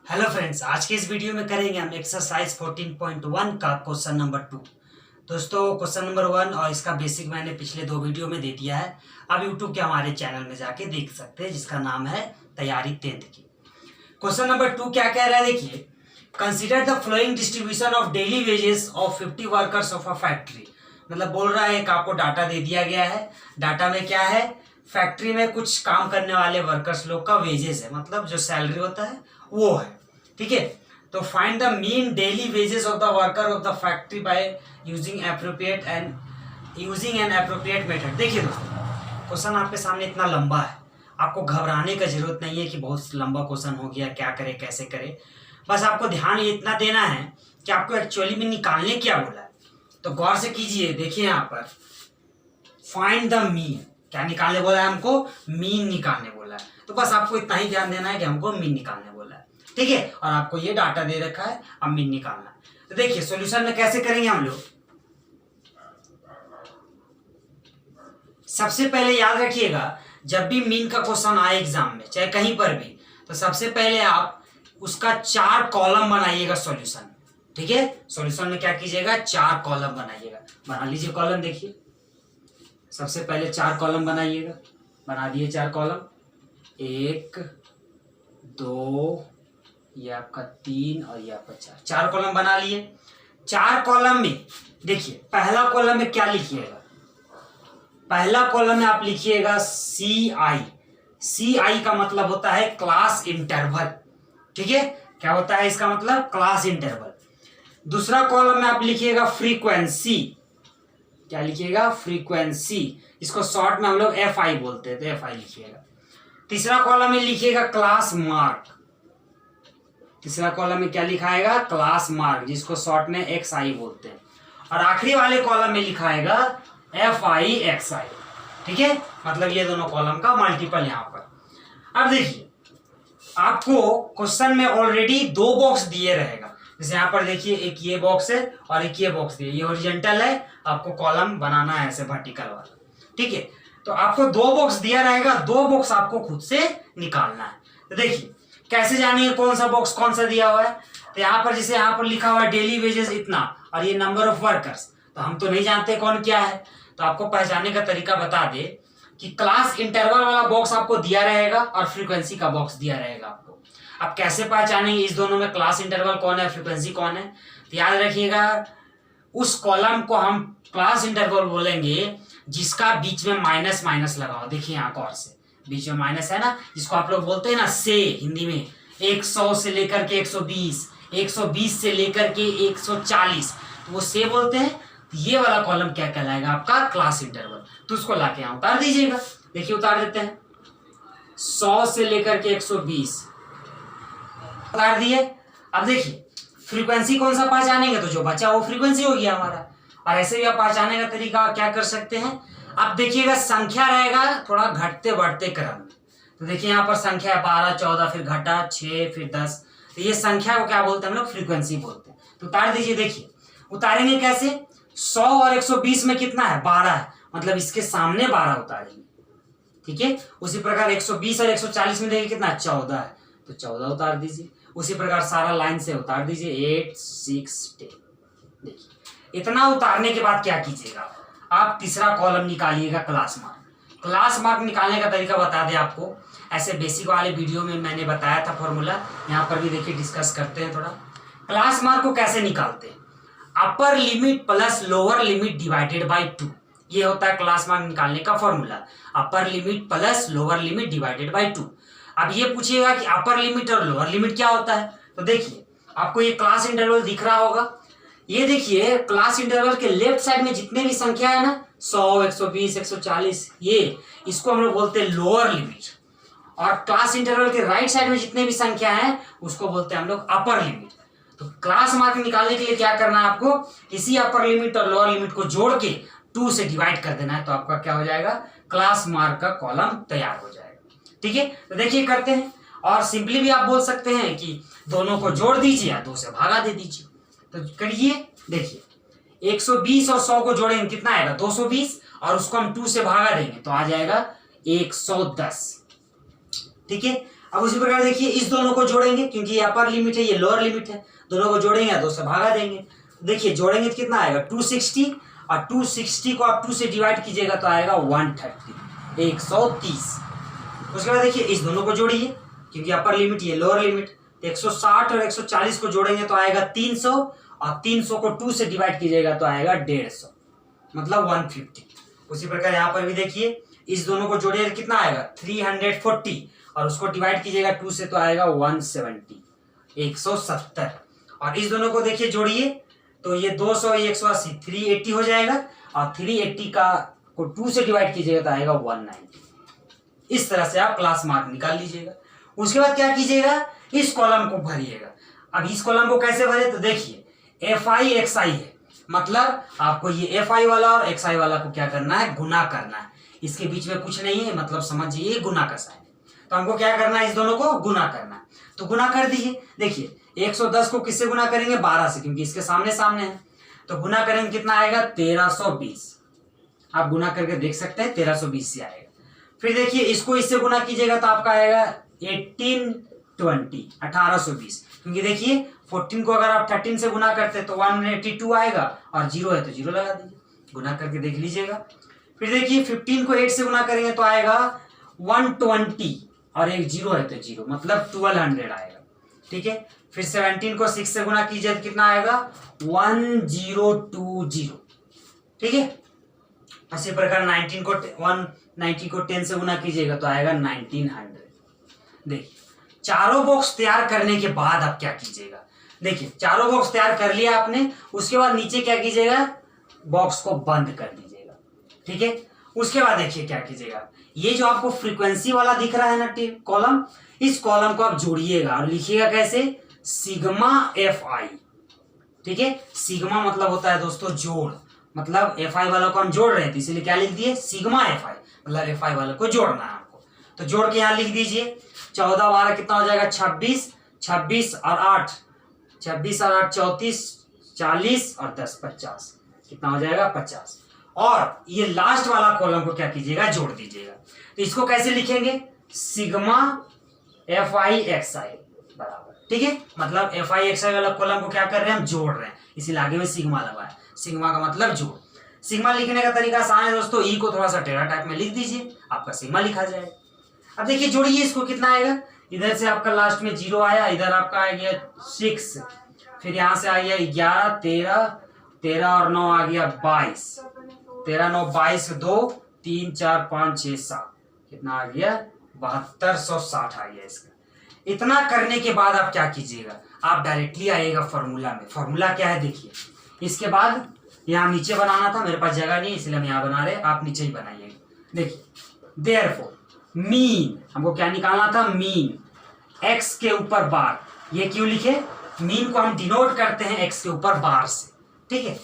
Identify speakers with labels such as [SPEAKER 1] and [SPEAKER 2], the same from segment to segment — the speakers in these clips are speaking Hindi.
[SPEAKER 1] हेलो फ्रेंड्स, आज के इस वीडियो में करेंगे हम एक्सरसाइज 14.1 का क्वेश्चन नंबर 2। दोस्तों, क्वेश्चन नंबर 1 और इसका बेसिक मैंने पिछले 2 वीडियो में दे दिया है। आप यूट्यूब के हमारे चैनल में जाके देख सकते हैं, जिसका नाम है तैयारी 10th की। क्वेश्चन नंबर 2 क्या कह रहा है, देखिए। Consider the flowing distribution of daily wages of 50 workers of a factory. मतलब बोल रहा है कि आपको डाटा दे दिया गया है। डाटा में क्या है, फैक्ट्री में कुछ काम करने वाले वर्कर्स लोग का वेजेस है, मतलब जो सैलरी होता है वो है। ठीक है, तो find the mean daily wages of the worker of the factory by using N appropriate method. देखिए दोस्तों, क्वेश्चन आपके सामने इतना लंबा है, आपको घबराने का जरूरत नहीं है कि बहुत लंबा क्वेश्चन हो गया, क्या करे कैसे करे। बस आपको ध्यान इतना देना है कि आपको एक्चुअली में निकालने क्या बोला है। तो गौर से कीजिए, देखिए यहाँ पर फाइंड द मीन, क्या निकालने बोला है हमको, मीन निकालने बोला है। तो बस आपको इतना ही ध्यान देना है कि हमको मीन निकालने बोला है। ठीक है, और आपको ये डाटा दे रखा है, अब मीन निकालना है। तो देखिए सॉल्यूशन में कैसे करेंगे हम लोग। सबसे पहले याद रखिएगा, जब भी मीन का क्वेश्चन आए एग्जाम में, चाहे कहीं पर भी, तो सबसे पहले आप उसका 4 कॉलम बनाइएगा सॉल्यूशन। ठीक है, सॉल्यूशन में क्या कीजिएगा, 4 कॉलम बनाइएगा। बना लीजिए कॉलम, देखिए सबसे पहले 4 कॉलम बनाइएगा। बना दिए 4 कॉलम, 1 2, ये आपका 3 और ये आपका 4। 4 कॉलम बना लिए। 4 कॉलम में देखिए, पहला कॉलम में क्या लिखिएगा, पहला कॉलम में आप लिखिएगा CI। CI का मतलब होता है क्लास इंटरवल। ठीक है, क्या होता है इसका मतलब, क्लास इंटरवल। दूसरा कॉलम में आप लिखिएगा फ्रीक्वेंसी। क्या लिखिएगा, फ्रीक्वेंसी। इसको शॉर्ट में हम लोग FI बोलते हैं, तो FI लिखिएगा। तीसरा कॉलम में लिखिएगा क्लास मार्क। तीसरा कॉलम में क्या लिखाएगा, क्लास मार्क, जिसको शॉर्ट में XI बोलते हैं। और आखिरी वाले कॉलम में लिखाएगा FIXI। ठीक है, मतलब ये दोनों कॉलम का मल्टीपल यहाँ पर। अब देखिए, आपको क्वेश्चन में ऑलरेडी 2 बॉक्स दिए रहेगा। जैसे यहाँ पर देखिए, एक ये बॉक्स है और एक ये बॉक्स दिए, ये हॉरिजॉन्टल है, आपको कॉलम बनाना है ऐसे वर्टिकल वाला। ठीक है, तो आपको 2 बॉक्स दिया रहेगा, 2 बॉक्स आपको खुद से निकालना है। तो देखिए कैसे जानिए कौन सा बॉक्स कौन सा दिया हुआ है। तो यहाँ पर जैसे यहाँ पर लिखा हुआ है डेली वेजेस इतना और ये नंबर ऑफ वर्कर्स, तो हम तो नहीं जानते कौन क्या है। तो आपको पहचानने का तरीका बता दे कि क्लास इंटरवल वाला बॉक्स आपको दिया रहेगा और फ्रीक्वेंसी का बॉक्स दिया रहेगा आपको। अब कैसे पहचानेंगे इस दोनों में क्लास इंटरवल कौन है, फ्रीक्वेंसी कौन है। तो याद रखिएगा, उस कॉलम को हम क्लास इंटरवल बोलेंगे जिसका बीच में माइनस माइनस लगा हो। देखिए यहाँ गौर से, बीच में माइनस है ना, जिसको आप लोग बोलते हैं ना से, हिंदी में 100 से लेकर के 120, 120 से लेकर के 140, तो वो से बोलते हैं। ये वाला कॉलम क्या कहलाएगा, आपका क्लास इंटरवल। तो उसको लाके यहाँ उतार दीजिएगा। देखिए उतार देते हैं, 100 से लेकर के 120 उतार दिए। अब देखिए फ्रीक्वेंसी कौन सा पहचानेंगे, तो जो बचा वो फ्रीक्वेंसी हो गया हमारा। और ऐसे भी आप पहचानने का तरीका क्या कर सकते हैं, अब देखिएगा संख्या रहेगा थोड़ा घटते बढ़ते क्रम में। तो देखिए यहाँ पर संख्या है 12, 14, फिर घटा 6, फिर 10। तो ये संख्या को क्या बोलते हैं हम लोग, फ्रीक्वेंसी बोलते हैं। तो उतार दीजिए। देखिए उतारेंगे कैसे, 100 और 120 में कितना है, 12 है, मतलब इसके सामने 12 उतारेंगे। ठीक है, उसी प्रकार 120 और 140 में देखिए कितना, 14 है, तो 14 उतार दीजिए। उसी प्रकार सारा लाइन से उतार दीजिए, 8, 6, 10। देखिए इतना उतारने के बाद क्या कीजिएगा, आप तीसरा कॉलम निकालिएगा, क्लास मार्क। क्लास मार्क निकालने का तरीका बता दें आपको, ऐसे बेसिक वाले वीडियो में मैंने बताया था फॉर्मूला, यहाँ पर भी देखिए डिस्कस करते हैं थोड़ा। क्लास मार्क को कैसे निकालते हैं, upper limit plus lower limit divided by 2, ये होता है क्लास मार्क निकालने का formula. Upper limit plus lower limit divided by 2। अब ये पूछिएगा कि अपर लिमिट और लोअर लिमिट क्या होता है, तो देखिए आपको ये क्लास इंटरवल दिख रहा होगा। ये देखिए क्लास इंटरवल के लेफ्ट साइड में जितने भी संख्या है ना, 100, 120, 140, ये इसको हम लोग बोलते हैं लोअर लिमिट। और क्लास इंटरवल के राइट साइड में जितने भी संख्या है उसको बोलते हैं हम लोग अपर लिमिट। तो क्लास मार्क निकालने के लिए क्या करना है आपको, इसी अपर लिमिट और लोअर लिमिट को जोड़ के 2 से डिवाइड कर देना है, तो आपका क्या हो जाएगा, क्लास मार्क का कॉलम तैयार हो जाएगा। ठीक है, तो देखिए करते हैं। और सिंपली भी आप बोल सकते हैं कि दोनों को जोड़ दीजिए या 2 से भागा दे दीजिए। तो करिए, देखिए 120 और 100 को जोड़ेंगे कितना आएगा, 220, और उसको हम 2 से भागा देंगे तो आ जाएगा 110। ठीक है, अब उसी प्रकार देखिए इस दोनों को जोड़ेंगे, क्योंकि ये अपर लिमिट है ये लोअर लिमिट है, दोनों को जोड़ेंगे तो उससे भागा देंगे। देखिए जोड़ेंगे तो कितना आएगा 260, और 260 को आप 2 से डिवाइड कीजिएगा तो आएगा 130, 130। उसके बाद देखिए इस दोनों को जोड़िए, क्योंकि अपर लिमिट ये लोअर लिमिट, 160 और 140 को जोड़ेंगे तो आएगा 300, और 300 को 2 से डिवाइड कीजिएगा तो आएगा 150, मतलब 150। उसी प्रकार यहाँ पर भी देखिए इस दोनों को जोड़िए कितना आएगा 340, और उसको डिवाइड कीजिएगा 2 से तो आएगा 170, 170। और इस दोनों को देखिए जोड़िए तो ये 200 180 380 हो जाएगा, और 380 का को 2 से डिवाइड कीजिएगा तो आएगा 190। इस तरह से आप क्लास मार्क निकाल लीजिएगा। उसके बाद क्या कीजिएगा, इस कॉलम को भरिएगा। अब इस कॉलम को कैसे भरे, तो देखिए FI XI है, मतलब आपको ये FI वाला और XI वाला को क्या करना है, गुना करना है। इसके बीच में कुछ नहीं है, मतलब समझिए गुना का साइन है, तो हमको क्या करना है, इस दोनों को गुना करना है। तो गुना कर दीजिए। देखिए 110 को किससे गुना करेंगे, 12 से, क्योंकि इसके सामने सामने है, तो गुना करेंगे कितना आएगा 1320। आप गुना करके देख सकते हैं 1320 से आएगा। फिर देखिए इसको इससे गुना कीजिएगा तो आपका आएगा 1820, 1820, क्योंकि देखिए 14 को अगर आप 13 से गुना करते हैं तो 182 आएगा, और 0 है तो 0 लगा दीजिए, गुना करके देख लीजिएगा। फिर देखिए 15 को 8 से गुना करेंगे तो आएगा 120, और एक 0 है तो 0, मतलब 1200 आएगा। ठीक है, फिर 17 को 6 से गुना कीजिए तो कितना आएगा 1020। ठीक है, इसी प्रकार 19 को 190 को 10 से गुना कीजिएगा तो आएगा 1900। देखिए चारों बॉक्स तैयार करने के बाद आप क्या कीजिएगा, देखिए चारों बॉक्स तैयार कर लिया आपने, उसके बाद नीचे क्या कीजिएगा, बॉक्स को बंद कर दीजिएगा। ठीक है, उसके बाद देखिए क्या कीजिएगा, ये जो आपको फ्रीक्वेंसी वाला दिख रहा है ना कॉलम, इस कॉलम को आप जोड़िएगा और लिखिएगा कैसे, सिग्मा FI। ठीक है, सिग्मा मतलब होता है दोस्तों जोड़, मतलब FI वाला को हम जोड़ रहे थे इसीलिए क्या लिख दिए, सिग्मा FI, मतलब FI वाले को जोड़ना है आपको। तो जोड़ के यहाँ लिख दीजिए 14 12 कितना हो जाएगा 26, 26 और 8 26 और 8 34, 40 और 10 50, कितना हो जाएगा 50। और ये लास्ट वाला कॉलम को क्या कीजिएगा, जोड़ दीजिएगा। तो इसको कैसे लिखेंगे, सिग्मा FI XI बराबर। ठीक है, मतलब FI XI वाला कॉलम को क्या कर रहे हैं, हम जोड़ रहे हैं, इसीलिए आगे में सिग्मा लगा है। सिग्मा का मतलब जोड़। सिग्मा लिखने का तरीका आसान है दोस्तों, ई को थोड़ा सा टेढ़ा टाइप में लिख दीजिए, आपका सिग्मा लिखा जाएगा। अब देखिए जोड़िए इसको, कितना आएगा, इधर से आपका लास्ट में 0 आया, इधर आपका आ गया 6, फिर यहाँ से आ गया 11 13, 13 और 9 आ गया 22, 13 9 22, 2 3 4 5 6 7, कितना आ गया 7260 आ गया इसका। इतना करने के बाद आप क्या कीजिएगा, आप डायरेक्टली आइएगा फॉर्मूला में। फॉर्मूला क्या है देखिए, इसके बाद यहाँ नीचे बनाना था, मेरे पास जगह नहीं इसलिए हम यहाँ बना रहे, आप नीचे ही बनाइएगा। देखिए देयरफॉर मीन, हमको क्या निकालना था, मीन x के ऊपर बार। ये क्यों लिखे, मीन को हम डिनोट करते हैं x के ऊपर बार से। ठीक है,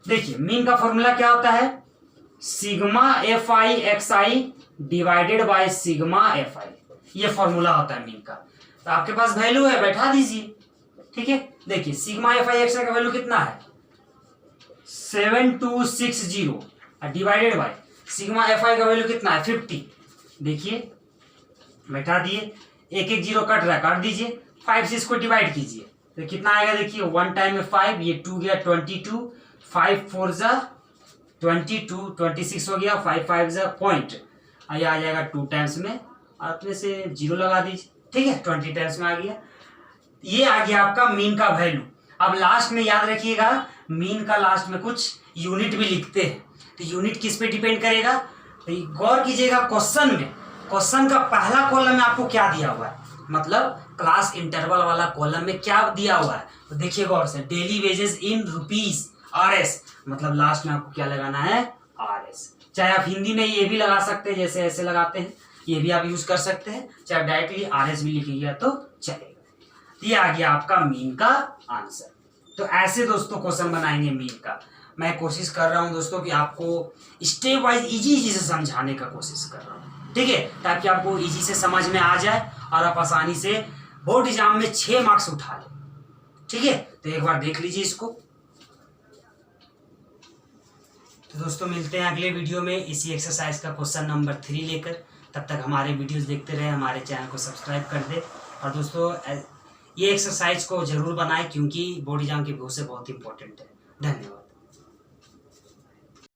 [SPEAKER 1] देखिए मीन का फॉर्मूला क्या होता है, sigma FI XI divided by sigma FI, ये फॉर्मूला होता है मीन का। तो आपके पास वैल्यू है, बैठा दीजिए। ठीक है, देखिए सिग्मा FI XI का वैल्यू कितना है 7260, डिवाइडेड बाय सिग्मा FI का वैल्यू कितना है 50। देखिए बैठा दिए, एक एक 0 कट रहा है, काट दीजिए, 5 से इसको डिवाइड कीजिए तो कितना आएगा, देखिए 1 टाइम में 5, ये 2 गया 22, 5 4 जा 22, 26 हो गया, 5 5 जा पॉइंट, ये आ जाएगा 2 टाइम्स में, और अपने से 0 लगा दीजिए। ठीक है, 20 टाइम्स में आ गया, ये आ गया आपका मीन का वैल्यू। अब लास्ट में याद रखिएगा, मीन का लास्ट में कुछ यूनिट भी लिखते हैं, तो यूनिट किस पे डिपेंड करेगा, तो गौर कीजिएगा क्वेश्चन में, क्वेश्चन का पहला कॉलम में आपको क्या दिया हुआ है, मतलब क्लास इंटरवल वाला कॉलम में क्या दिया हुआ है, तो देखिए गौर से, daily wages in rupees RS, मतलब लास्ट में आपको क्या लगाना है RS। चाहे आप हिंदी में ये भी लगा सकते हैं, जैसे ऐसे लगाते हैं, ये भी आप यूज कर सकते हैं, चाहे डायरेक्टली RS भी लिखिएगा तो चलेगा। ये आ गया आपका मीन का आंसर। तो ऐसे दोस्तों क्वेश्चन बनाएंगे मीन का। मैं कोशिश कर रहा हूं दोस्तों कि आपको स्टेप वाइज इजी से समझाने का कोशिश कर रहा हूं, ठीक है, ताकि आपको इजी से समझ में आ जाए और आप आसानी से बोर्ड एग्जाम में 6 मार्क्स उठा लें। ठीक है, तो एक बार देख लीजिए इसको। तो दोस्तों मिलते हैं अगले वीडियो में इसी एक्सरसाइज का क्वेश्चन नंबर 3 लेकर। तब तक हमारे वीडियोस देखते रहे, हमारे चैनल को सब्सक्राइब कर दे। और दोस्तों ये एक्सरसाइज को ज़रूर बनाएं क्योंकि बॉडी जाम के व्यू से बहुत इंपॉर्टेंट है। धन्यवाद।